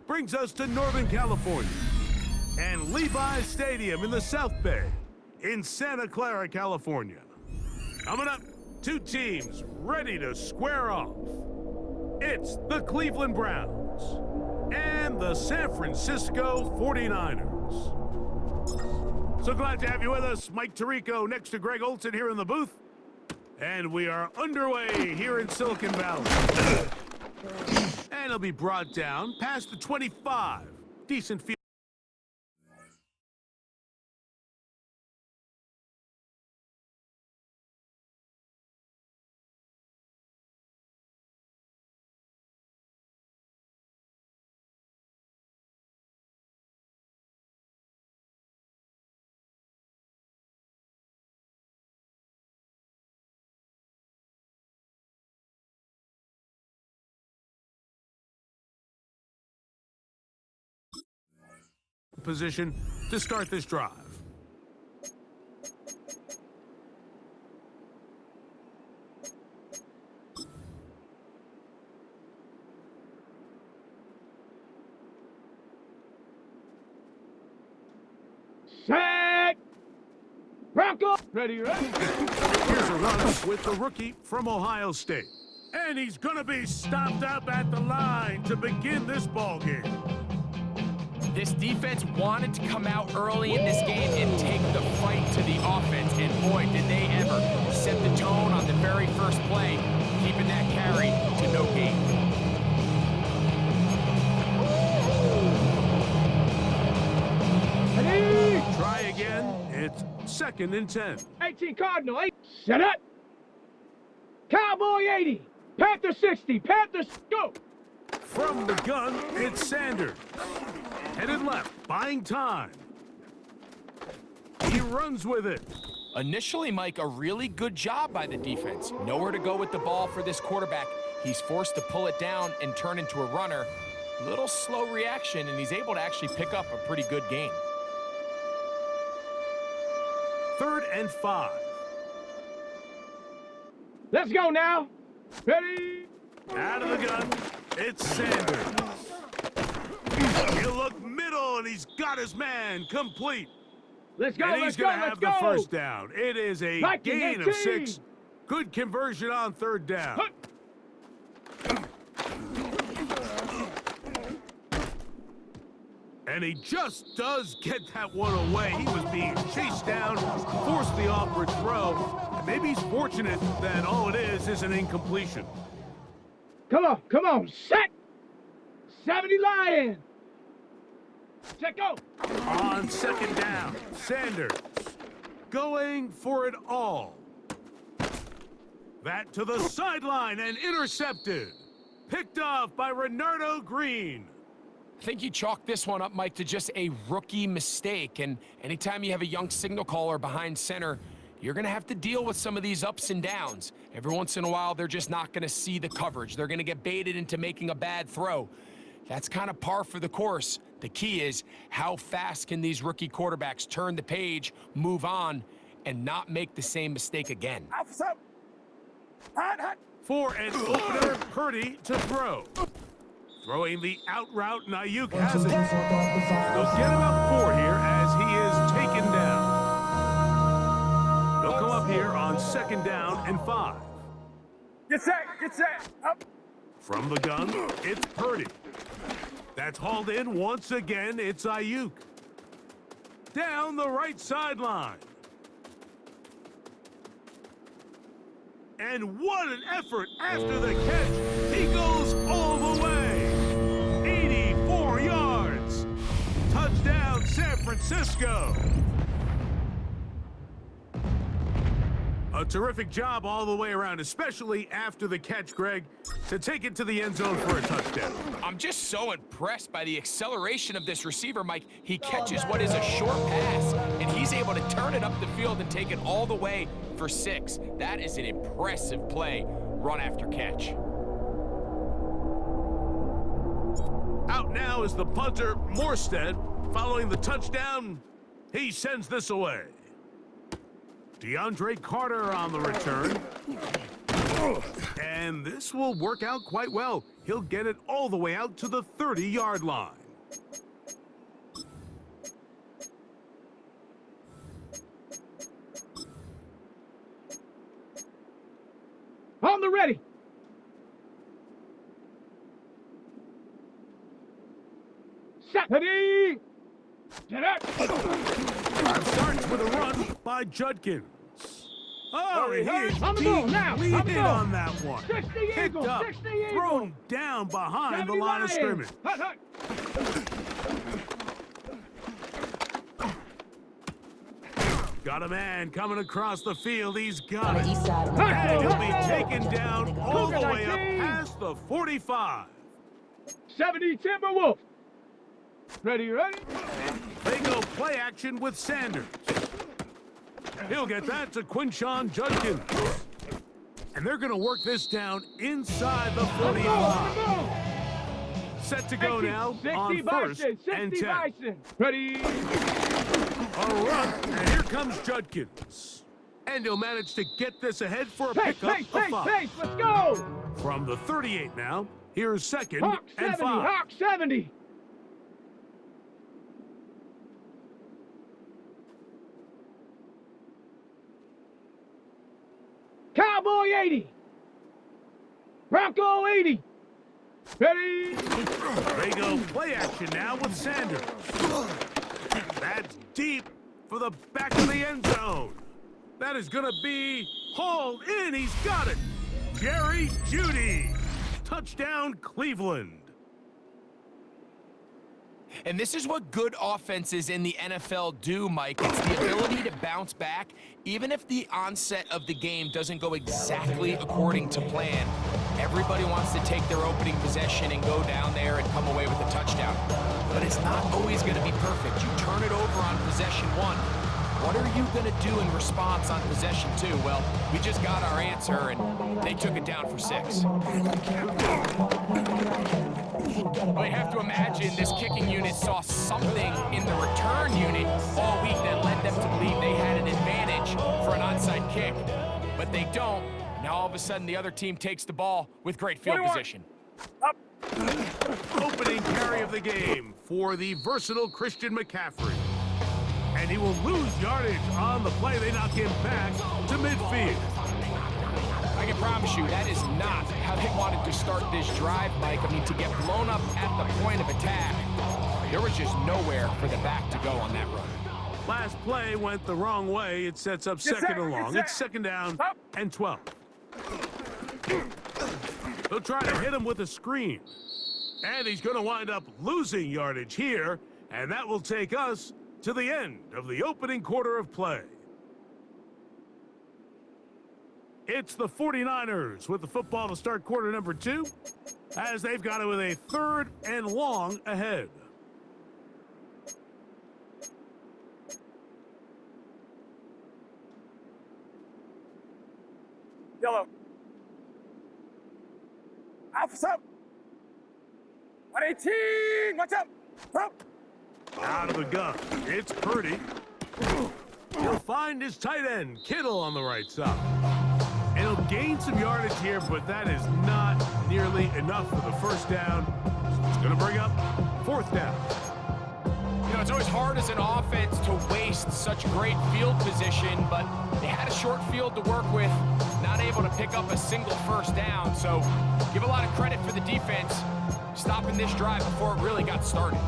brings us to Northern California and Levi's Stadium in the South Bay in Santa Clara, California. Coming up, two teams ready to square off. It's the Cleveland Browns and the San Francisco 49ers. So glad to have you with us. Mike Tirico next to Greg Olson here in the booth. And we are underway here in Silicon Valley. And it'll be brought down past the 25. Decent field. Position to start this drive. Set! Bronco! Ready. Here's a run with the rookie from Ohio State. And he's going to be stopped up at the line to begin this ball game. This defense wanted to come out early in this game and take the fight to the offense, and boy, did they ever set the tone on the very first play, keeping that carry to no gain. Try again. It's 2nd and 10. 18 Cardinal, 8. Set up. Cowboy 80. Panther 60. Panthers, go. From the gun, it's Sanders. Headed left, buying time. He runs with it. Initially, Mike, a really good job by the defense. Nowhere to go with the ball for this quarterback. He's forced to pull it down and turn into a runner. Little slow reaction, and he's able to actually pick up a pretty good gain. 3rd and 5. Let's go now. Ready? Out of the gun, it's Sanders. He'll look middle, and he's got his man complete. Let's go, and he's going to have the first down. It is a gain of 6. Good conversion on 3rd down. And he just does get that one away. He was being chased down, forced the awkward throw. And maybe he's fortunate that all it is an incompletion. Come on, set! 70 Lions! Check go! On 2nd down, Sanders going for it all. That to the sideline and intercepted. Picked off by Renardo Green. I think you chalk this one up, Mike, to just a rookie mistake. And anytime you have a young signal caller behind center, you're going to have to deal with some of these ups and downs. Every once in a while, they're just not going to see the coverage. They're going to get baited into making a bad throw. That's kind of par for the course. The key is how fast can these rookie quarterbacks turn the page, move on, and not make the same mistake again. For an opener, Purdy to throw. Throwing the out route, and Ayuk has it. They'll get him up 4 here as he is taken down. They'll come up here on 2nd down and 5. Get set, up. From the gun, it's Purdy. That's hauled in once again, it's Ayuk. Down the right sideline. And what an effort after the catch. He goes all the way. 84 yards. Touchdown, San Francisco. A terrific job all the way around, especially after the catch, Greg, to take it to the end zone for a touchdown. I'm just so impressed by the acceleration of this receiver, Mike. He catches what is a short pass, and he's able to turn it up the field and take it all the way for 6. That is an impressive play, run after catch. Out now is the punter, Morstead. Following the touchdown, he sends this away. DeAndre Carter on the return. And this will work out quite well. He'll get it all the way out to the 30-yard line. On the ready. Set. Ready. Get up. Starts with a run by Judkins. Oh, he is On the ball now. lead On the in ball. on that one. 60 Picked Eagle. up, 60 Eagle. thrown down behind the line of scrimmage. Hut, hut. Got a man coming across the field. He's got it. East side. And he'll be taken down all the Cougar way up 19. past the 45. 70 Timberwolf. Ready, ready. They go play action with Sanders. He'll get that to Quinshawn Judkins. And they're going to work this down inside the 45. Set to go now 60 on first Bison. 60 and 10. Bison. Ready. A run, and here comes Judkins. And he'll manage to get this ahead for a Pace, pickup pace, of pace, 5. pace. Let's go. From the 38 now, here's second Hawk and 70. 5. Hawk 70. Cowboy 80. Bronco 80. Ready. They go play action now with Sanders. That's deep for the back of the end zone. That is going to be hauled in. He's got it. Jerry Jeudy. Touchdown, Cleveland. And this is what good offenses in the NFL do, Mike. It's the ability to bounce back, even if the onset of the game doesn't go exactly according to plan. Everybody wants to take their opening possession and go down there and come away with a touchdown. But it's not always going to be perfect. You turn it over on possession 1. What are you going to do in response on possession 2? Well, we just got our answer, and they took it down for 6. Well, you have to imagine this kicking unit saw something in the return unit all week that led them to believe they had an advantage for an onside kick. But they don't. Now all of a sudden the other team takes the ball with great field 21. position. Opening carry of the game for the versatile Christian McCaffrey. And he will lose yardage on the play. They knock him back to midfield. I can promise you that is not how they wanted to start this drive, Mike. I mean, to get blown up at the point of attack, there was just nowhere for the back to go on that run. Last play went the wrong way. It sets up second and long. It's second down and 12. They'll try to hit him with a screen. And he's going to wind up losing yardage here. And that will take us to the end of the opening quarter of play. It's the 49ers with the football to start quarter number 2, as they've got it with a third and long ahead. Yellow. Alpha's up. 118. Watch out. Up. Out of the gun, it's Purdy. He'll find his tight end, Kittle, on the right side. And he'll gain some yardage here, but that is not nearly enough for the first down. So it's going to bring up fourth down. You know, it's always hard as an offense to waste such great field position, but they had a short field to work with, not able to pick up a single first down. So give a lot of credit for the defense stopping this drive before it really got started.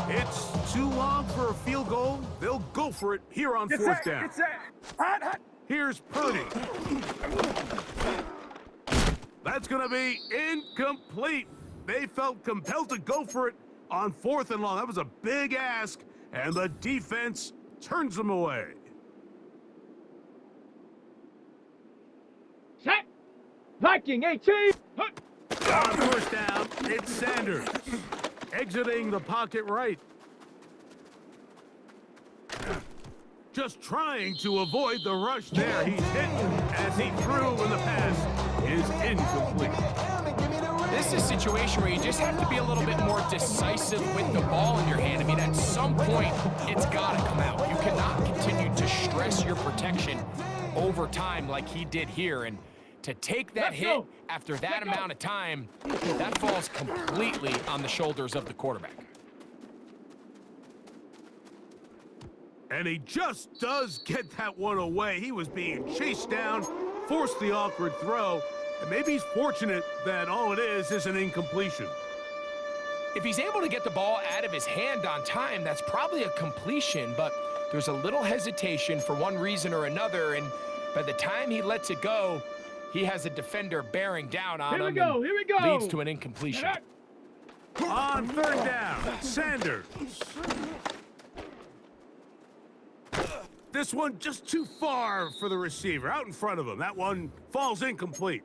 It's too long for a field goal. They'll go for it here on fourth down. Get set. Hot, hot. Here's Purdy. That's going to be incomplete. They felt compelled to go for it on fourth and long. That was a big ask, and the defense turns them away. Set. Viking 18. Hut. On first down, it's Sanders. Exiting the pocket right. Just trying to avoid the rush there. He's hit as he threw, and the pass is incomplete. This is a situation where you just have to be a little bit more decisive with the ball in your hand. I mean, at some point, it's got to come out. You cannot continue to stress your protection over time like he did here. And to take that hit after that amount of time, that falls completely on the shoulders of the quarterback. And he just does get that one away. He was being chased down, forced the awkward throw, and maybe he's fortunate that all it is an incompletion. If he's able to get the ball out of his hand on time, that's probably a completion, but there's a little hesitation for one reason or another, and by the time he lets it go, he has a defender bearing down on him. Here we go. Leads to an incompletion. On third down, Sanders. This one just too far for the receiver, out in front of him. That one falls incomplete.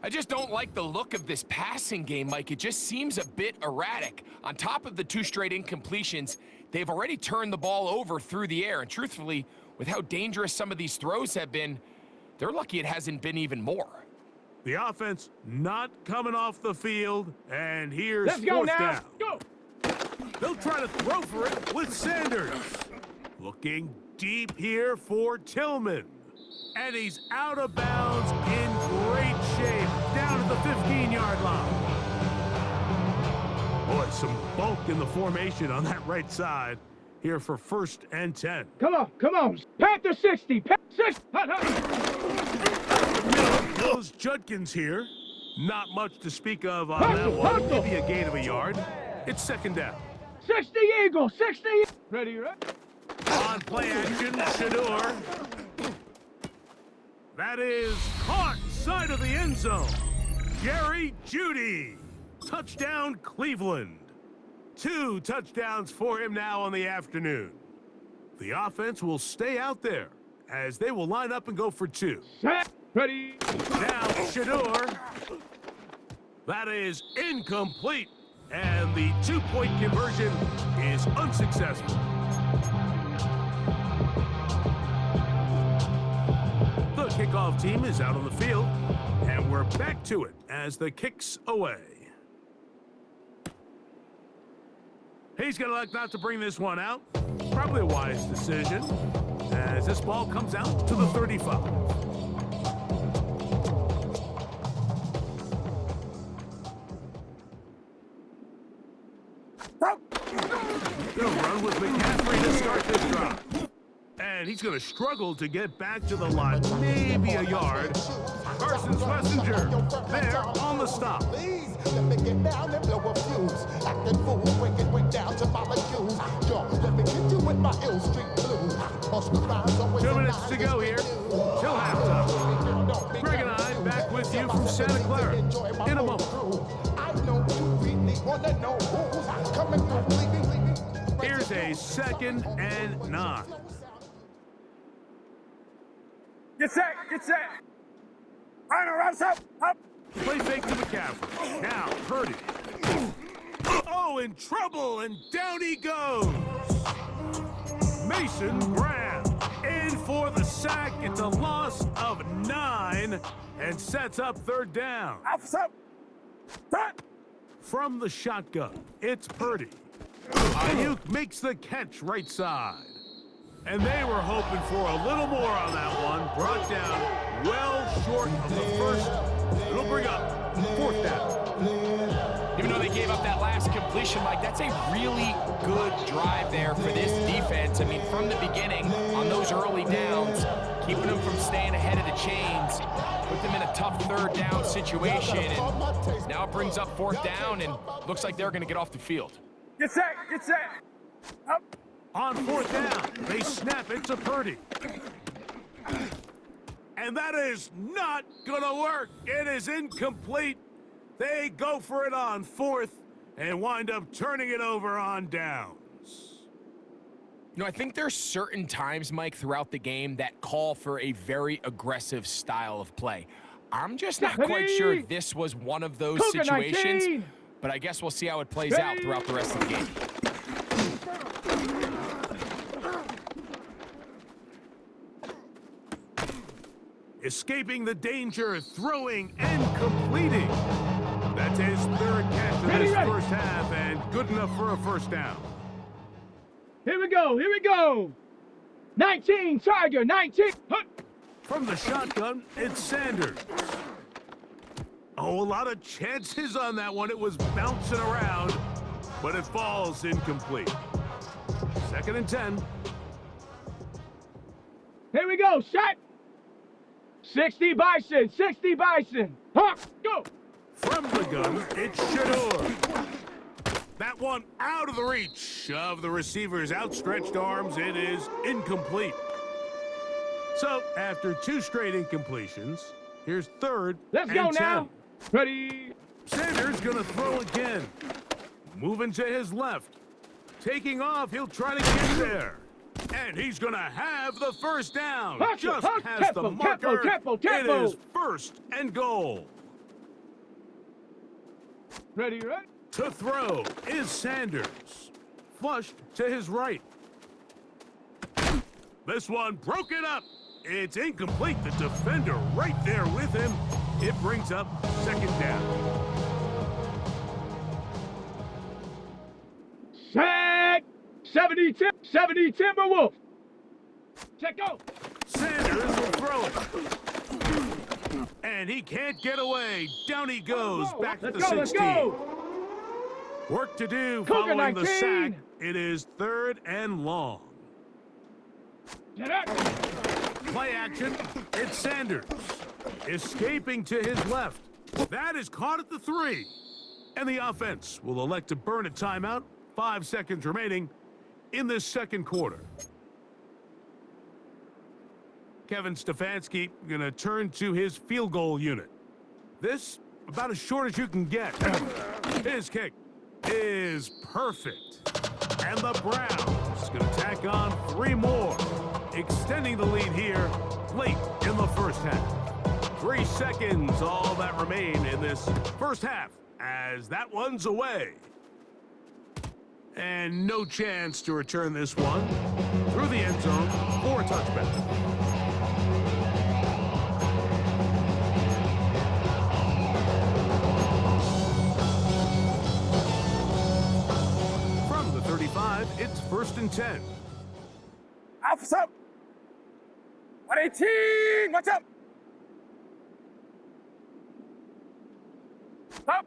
I just don't like the look of this passing game, Mike. It just seems a bit erratic. On top of the 2 straight incompletions, they've already turned the ball over through the air. And truthfully, with how dangerous some of these throws have been, they're lucky it hasn't been even more. The offense not coming off the field, and here's Let's go fourth now. down. Go. They'll try to throw for it with Sanders. Looking deep here for Tillman. And he's out of bounds in great shape, down at the 15-yard line. Boy, some bulk in the formation on that right side here for 1st and 10. Come on. Panther 60. Panther 60. Goes Judkins here. Not much to speak of on that one. Maybe a gain of a yard. It's 2nd down. 60 Eagle. 60. Ready? On play action, Shador. That is caught side of the end zone. Jerry Jeudy. Touchdown, Cleveland. 2 touchdowns for him now on the afternoon. The offense will stay out there as they will line up and go for 2. Set. Ready. Now, Shador. That is incomplete. And the 2-point conversion is unsuccessful. The kickoff team is out on the field, and we're back to it as the kick's away. He's going to elect not to bring this one out. Probably a wise decision, as this ball comes out to the 35. Gonna run with McCaffrey to start this drive. And he's gonna struggle to get back to the line, maybe a yard. Carson Schlesinger there on the stop. Let me get down and blow a fuse. Acting fool when it went down to molecules. Yo, let me hit you with my Ill Street blues. 2 minutes to go here till halftime. Greg and I back with you from Santa Clara in a moment. I know you really wanna know who's coming through, leaving. Here's a 2nd and 9. Get set. Runners up. Play fake to McCaffrey. Now, Purdy. Oh, in trouble, and down he goes. Mason Graham in for the sack. It's a loss of 9 and sets up 3rd down. From the shotgun, it's Purdy. Ayuk makes the catch right side. And they were hoping for a little more on that one. Brought down well short of the first. It'll bring up 4th down. Even though they gave up that last completion, Mike, that's a really good drive there for this defense. I mean, from the beginning, on those early downs, keeping them from staying ahead of the chains, put them in a tough 3rd down situation, and now it brings up 4th down, and looks like they're going to get off the field. Get set. Up. On 4th down, they snap it to Purdy. And that is not gonna work. It is incomplete. They go for it on 4th and wind up turning it over on downs. You know, I think there's certain times, Mike, throughout the game that call for a very aggressive style of play. I'm just not quite sure this was one of those situations, but I guess we'll see how it plays out throughout the rest of the game. Escaping the danger, throwing and completing. That That's his third catch of Ready, this ready. first half, and good enough for a first down. Here we go. Here we go. 19, Tiger, 19. Huh. From the shotgun, it's Sanders. Oh, a lot of chances on that one. It was bouncing around, but it falls incomplete. 2nd and 10. Here we go. Shot. 60 Bison. 60 Bison. Huh. Go. From the gun, it's Shador. That one out of the reach of the receiver's outstretched arms. It is incomplete. So, after 2 straight incompletions, here's 3rd Let's and go 10. now. Ready. Sanders gonna throw again. Moving to his left. Taking off, he'll try to get there. And he's gonna have the first down. Just past the marker. It is 1st and goal. Ready, ready. To throw is Sanders. Flushed to his right. This one broken up. It's incomplete. The defender right there with him. It brings up 2nd down. Set. 70 Timberwolf. Check out. Sanders will throw it. And he can't get away. Down he goes. Back to the 16. Let's go. Work to do Cougar following the 19. sack. It is 3rd and long. Get up. Play action. It's Sanders. Escaping to his left. That is caught at the 3. And the offense will elect to burn a timeout. 5 seconds remaining in this 2nd quarter. Kevin Stefanski going to turn to his field goal unit. This, about as short as you can get. His kick is perfect. And the Browns going to tack on 3 more, extending the lead here late in the first half. 3 seconds, all that remain in this first half, as that one's away. And no chance to return this one through the end zone for a touchback. From the 35, it's 1st and 10. Officer. 118. What's up? Up.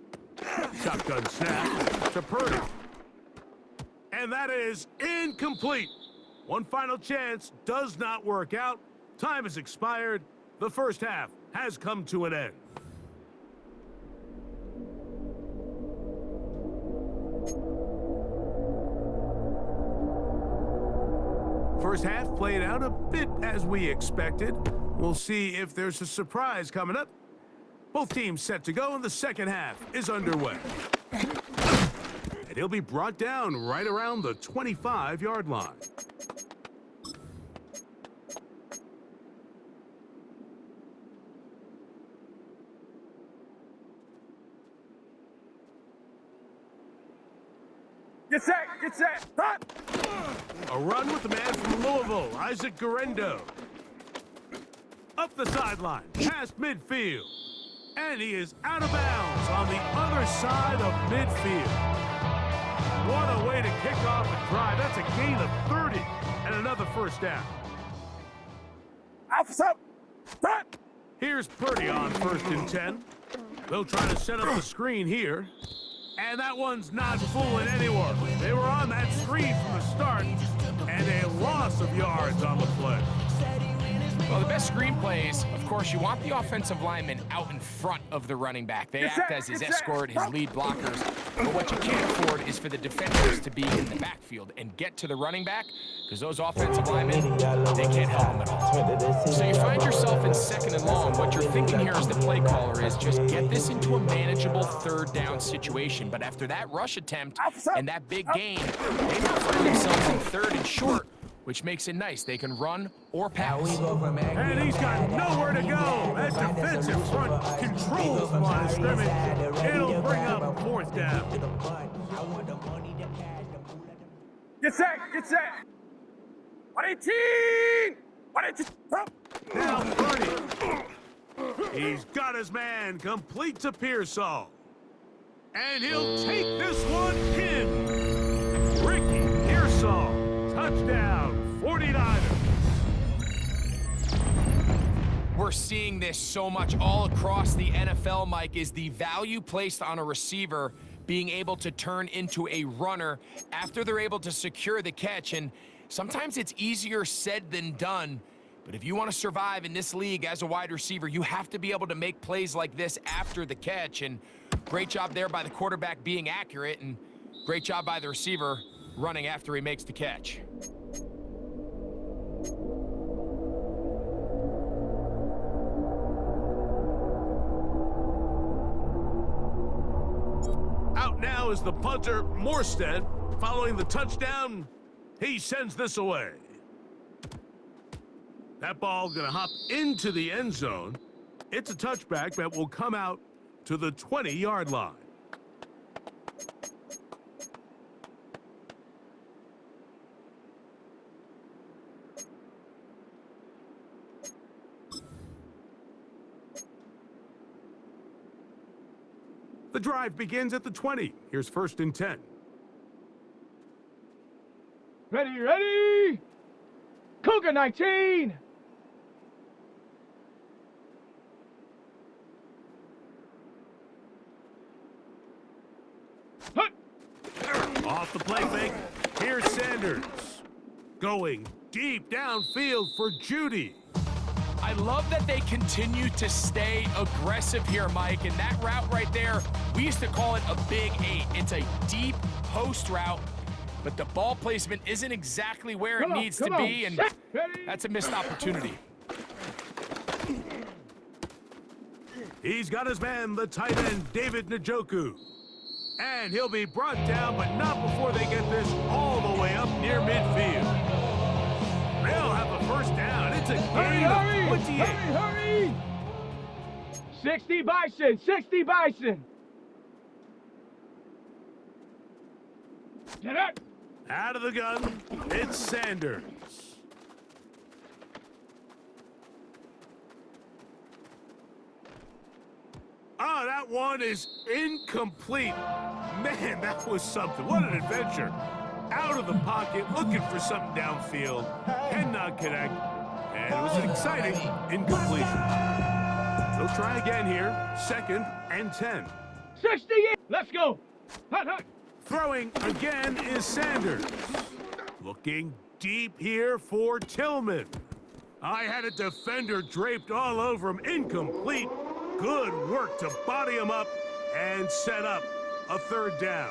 Shotgun snap to Purdy. And that is incomplete. One final chance does not work out. Time has expired. The first half has come to an end. First half played out a bit as we expected. We'll see if there's a surprise coming up. Both teams set to go, and the second half is underway. And he'll be brought down right around the 25-yard line. Get set. Get set. Hot. A run with the man from Louisville, Isaac Garendo. Up the sideline, past midfield. And he is out of bounds on the other side of midfield. What a way to kick off a drive. That's a gain of 30 and another first down. Officer. Hot. Here's Purdy on 1st and 10. They'll try to set up the screen here. And that one's not fooling anyone. They were on that screen from the start, and a loss of yards on the play. Well, the best screenplays, of course, you want the offensive lineman out in front of the running back. They act as his escort, his lead blockers. But what you can't afford is for the defenders to be in the backfield and get to the running back, because those offensive linemen, they can't help them at all. So you find yourself in 2nd and long. What you're thinking here as the play caller is just get this into a manageable 3rd down situation. But after that rush attempt and that big gain, they now find themselves in 3rd and short, which makes it nice. They can run or pass. And he's got nowhere to go. That defensive front controls the line of scrimmage. It'll bring up 4th down. Get set. Get set. 118. 118. Up. Now Purdy. He's got his man complete to Pearsall. And he'll take this one in. Ricky Pearsall, touchdown, 49ers. We're seeing this so much all across the NFL, Mike, is the value placed on a receiver being able to turn into a runner after they're able to secure the catch. And sometimes it's easier said than done. But if you want to survive in this league as a wide receiver, you have to be able to make plays like this after the catch. And great job there by the quarterback being accurate, and great job by the receiver running after he makes the catch. Out now is the punter, Morstead. Following the touchdown, he sends this away. That ball gonna hop into the end zone. It's a touchback that will come out to the 20-yard line. The drive begins at the 20. Here's 1st and 10. Ready, ready! Cougar 19! Hut! Off the play fake, here's Sanders. Going deep downfield for Judy. I love that they continue to stay aggressive here, Mike, and that route right there, we used to call it a big 8. It's a deep post route, but the ball placement isn't exactly where it needs to be, and that's a missed opportunity. He's got his man, the tight end, David Njoku. And he'll be brought down, but not before they get this all the way up near midfield. They'll have a first down. It's a gain of 28. Hurry! 60 Bison, 60 Bison! Get up! Out of the gun, it's Sanders. Oh, that one is incomplete. Man, that was something. What an adventure. Out of the pocket, looking for something downfield. Cannot connect. And it was an exciting incompletion. They'll try again here. 2nd and 10. 68! Let's go! Hut, hut! Throwing again is Sanders. Looking deep here for Tillman. I had a defender draped all over him. Incomplete. Good work to body him up and set up a 3rd down.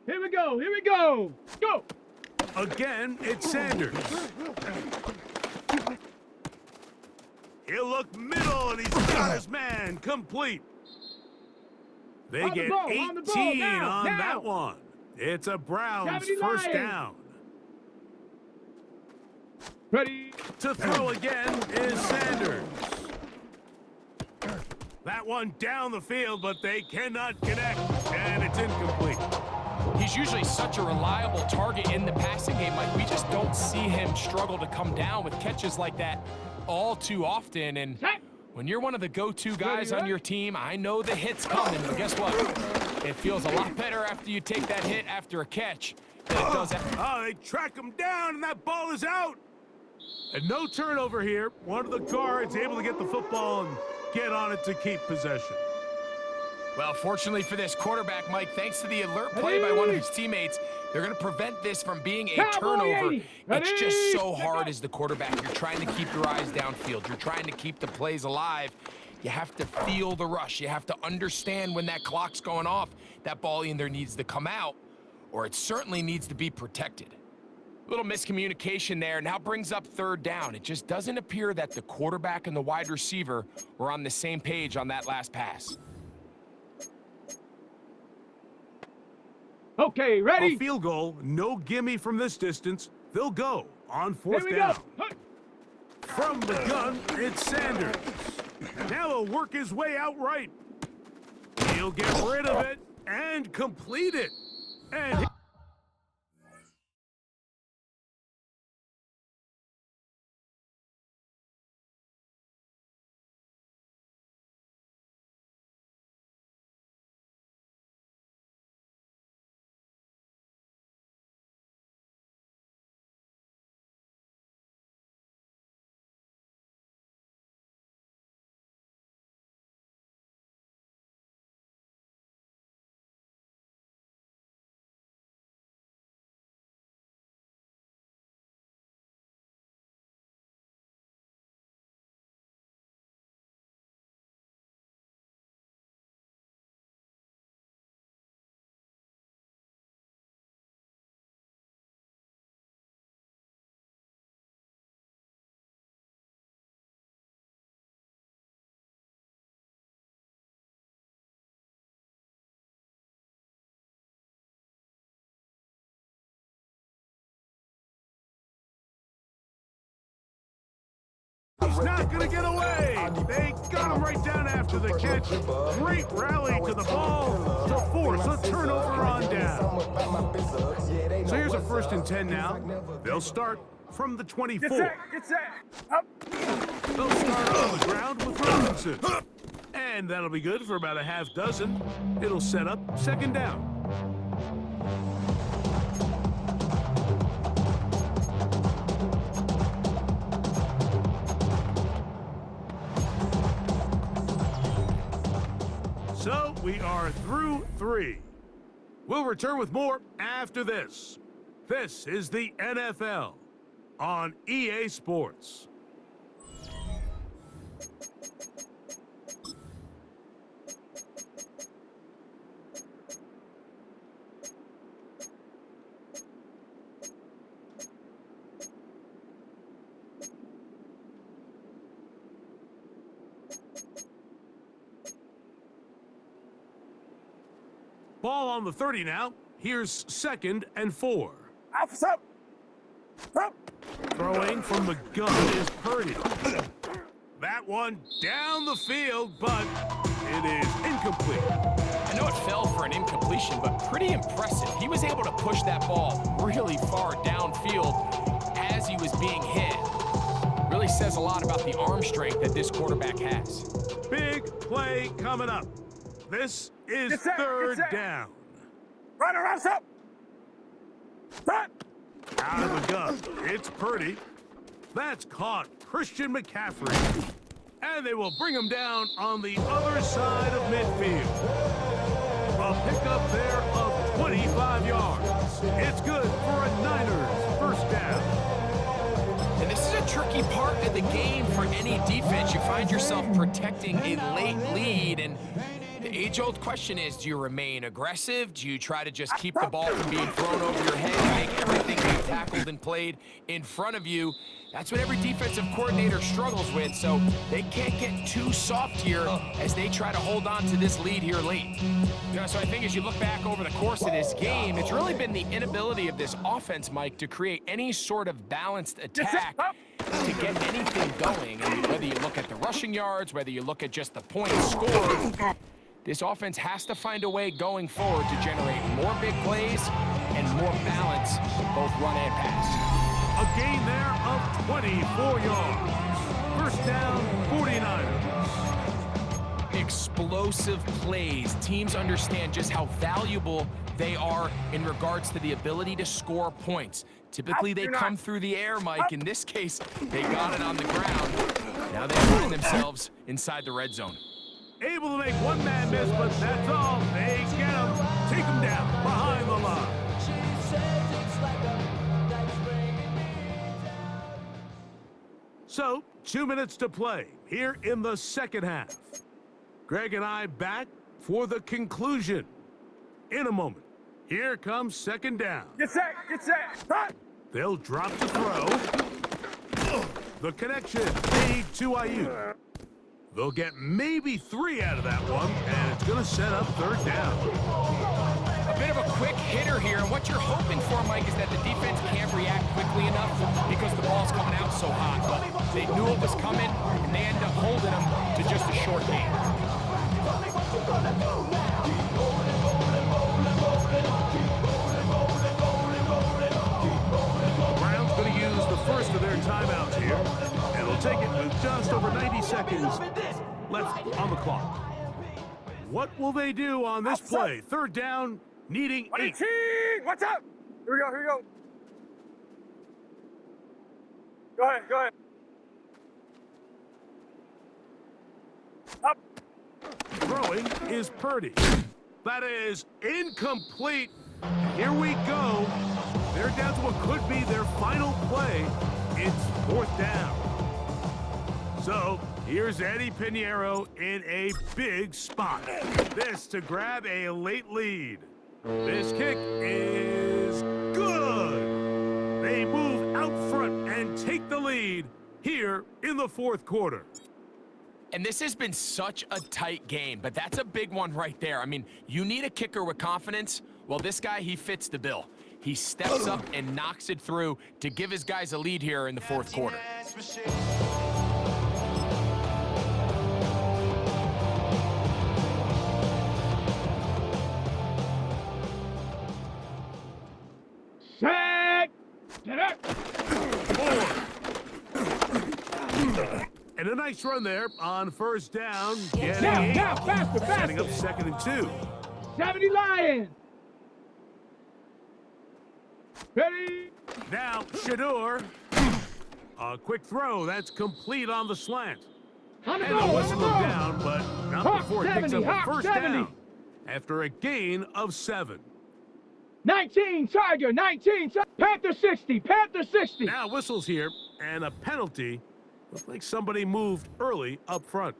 Here we go, here we go! Go! Again, it's Sanders. He'll look middle, and he's got his man complete. They get 18 on that one. It's a Browns first down. Ready? To throw again is Sanders. That one down the field, but they cannot connect, and it's incomplete. He's usually such a reliable target in the passing game. Like, we just don't see him struggle to come down with catches like that all too often. And when you're one of the go-to guys on your team, I know the hit's coming, but guess what? It feels a lot better after you take that hit after a catch than it does after. Oh, they track him down, and that ball is out. And no turnover here. One of the guards able to get the football and get on it to keep possession. Well, fortunately for this quarterback, Mike, thanks to the alert play by one of his teammates, they're going to prevent this from being a turnover. It's just so hard as the quarterback. You're trying to keep your eyes downfield. You're trying to keep the plays alive. You have to feel the rush. You have to understand when that clock's going off, that ball either needs to come out or it certainly needs to be protected. Little miscommunication there now brings up 3rd down. It just doesn't appear that the quarterback and the wide receiver were on the same page on that last pass. Okay, ready? A field goal, no gimme from this distance. They'll go on 4th down. From the gun, it's Sanders. Now he'll work his way out right. He'll get rid of it and complete it. And he's not going to get away. They got him right down after the catch. Great rally to the ball to force a turnover on down. So here's a 1st and 10 now. They'll start from the 24. Get set. Up. They'll start on the ground with Robinson. And that'll be good for about a half dozen. It'll set up 2nd down. So we are through 3. We'll return with more after this. This is the NFL on EA Sports. Ball on the 30 now. Here's 2nd and 4. Up. Throwing from the gun is Purdy. That one down the field, but it is incomplete. I know it fell for an incompletion, but pretty impressive. He was able to push that ball really far downfield as he was being hit. Really says a lot about the arm strength that this quarterback has. Big play coming up. This is 3rd down. Runner up. Out of the gun, it's Purdy. That's caught Christian McCaffrey. And they will bring him down on the other side of midfield. A pickup there of 25 yards. It's good for a Niners 1st down. And this is a tricky part of the game for any defense. You find yourself protecting a late lead, and the age-old question is, do you remain aggressive? Do you try to just keep the ball from being thrown over your head and make everything be tackled and played in front of you? That's what every defensive coordinator struggles with, so they can't get too soft here as they try to hold on to this lead here late. You know, so I think as you look back over the course of this game, it's really been the inability of this offense, Mike, to create any sort of balanced attack to get anything going. And whether you look at the rushing yards, whether you look at just the points scored, this offense has to find a way going forward to generate more big plays and more balance, both run and pass. A gain there of 24 yards. 1st down, 49ers. Explosive plays. Teams understand just how valuable they are in regards to the ability to score points. Typically, they come through the air, Mike. In this case, they got it on the ground. Now they find themselves inside the red zone. Able to make one man miss, but that's all. They get him, take him down behind the line. So, 2 minutes to play here in the 2nd half. Greg and I back for the conclusion in a moment. Here comes 2nd down. Get set. Hot. They'll drop the throw. The connection made to Ayuk. They'll get maybe 3 out of that one, and it's going to set up 3rd down. A bit of a quick hitter here, and what you're hoping for, Mike, is that the defense can't react quickly enough because the ball's coming out so hot. But they knew it was coming, and they end up holding them to just a short game. The Browns going to use the first of their timeouts here, and they'll take it with just over 90 seconds left on the clock. What will they do on this play? 3rd down, needing 8. What's up? Here we go. Go ahead. Up. Throwing is Purdy. That is incomplete. Here we go. They're down to what could be their final play. It's 4th down. So, here's Eddie Pinheiro in a big spot. This to grab a late lead. This kick is good. They move out front and take the lead here in the 4th quarter. And this has been such a tight game, but that's a big one right there. I mean, you need a kicker with confidence. Well, this guy, he fits the bill. He steps up and knocks it through to give his guys a lead here in the 4th quarter. Get up. 4. And a nice run there on first down. Getting Now, 8. now, faster, Setting up faster. 2nd and 2. 70 Lions. Ready. Now, Shador. A quick throw. That's complete on the slant. On the And go, a on the whistle go. him down, but not Hawk before it picks 70, up a Hawk first 70. down. After a gain of 7. 19, Tiger, 19. Panther 60, Panther 60. Now whistles here, and a penalty. Looks like somebody moved early up front.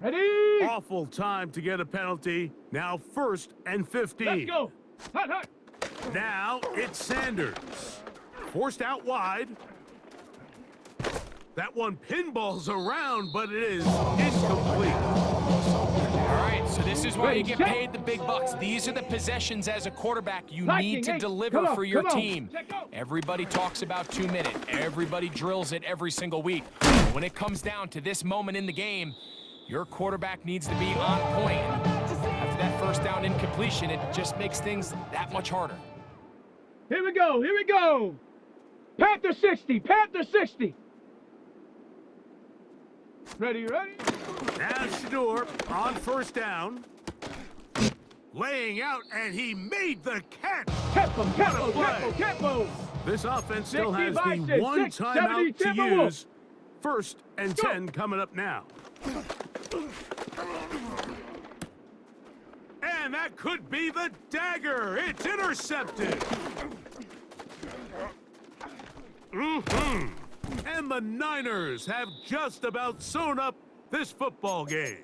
Ready. Awful time to get a penalty. Now 1st and 15. Let's go. Hut, hut. Now it's Sanders. Forced out wide. That one pinballs around, but it is incomplete. All right, so this is why you get Ready, paid the big bucks. These are the possessions as a quarterback you Lightning, need to hey, deliver come on, for your come on. team. Check out. Everybody talks about 2 minute. Everybody drills it every single week. When it comes down to this moment in the game, your quarterback needs to be on point. After that first down incompletion, it just makes things that much harder. Here we go, here we go. Panther 60, Panther 60. Ready, ready. Now Shador on first down. Laying out, and he made the catch. Tempo, tempo, What a play. tempo, tempo. This offense still 60 has by the 6, one 70 timeout to Timberwolves. use. 1st and 10 coming up now. And that could be the dagger. It's intercepted. And the Niners have just about sewn up this football game.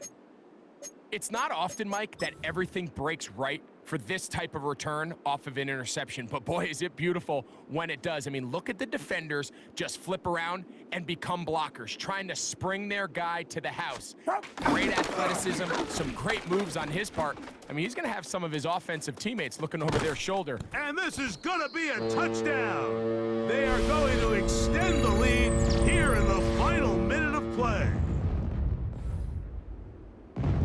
It's not often, Mike, that everything breaks right for this type of return off of an interception. But boy, is it beautiful when it does. I mean, look at the defenders just flip around and become blockers, trying to spring their guy to the house. Great athleticism, some great moves on his part. I mean, he's going to have some of his offensive teammates looking over their shoulder. And this is going to be a touchdown. They are going to extend the lead here in the final minute of play.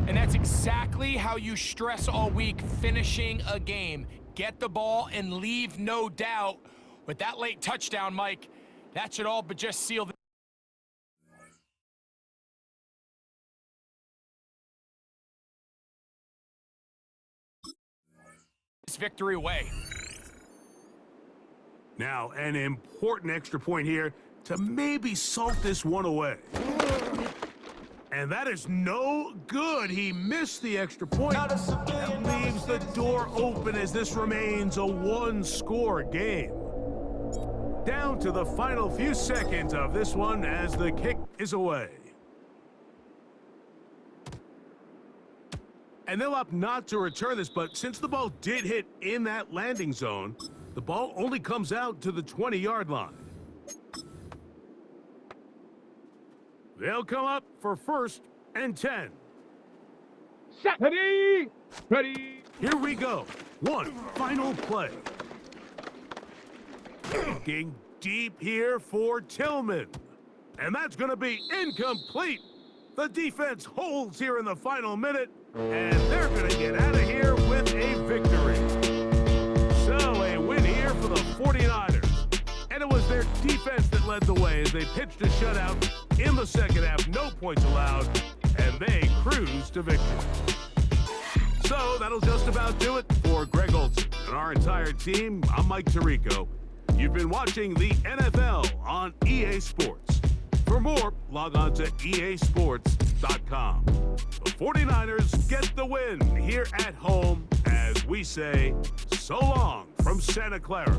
And that's exactly how you stress all week, finishing a game. Get the ball and leave no doubt. With that late touchdown, Mike, that should all but just seal this victory away. Now, an important extra point here to maybe salt this one away. And that is no good. He missed the extra point. That leaves the door open as this remains a one-score game. Down to the final few seconds of this one as the kick is away. And they'll opt not to return this, but since the ball did hit in that landing zone, the ball only comes out to the 20-yard line. They'll come up for 1st and 10. Set. Ready. Ready. Here we go. One final play. Looking deep here for Tillman. And that's going to be incomplete. The defense holds here in the final minute, and they're going to get out of here with a victory. So a win here for the 49ers. And it was their defense that led the way as they pitched a shutout in the second half. No points allowed, and they cruised to victory. So that'll just about do it for Greg Olson and our entire team. I'm Mike Tirico. You've been watching the NFL on EA Sports. For more, log on to easports.com. The 49ers get the win here at home as we say so long from Santa Clara.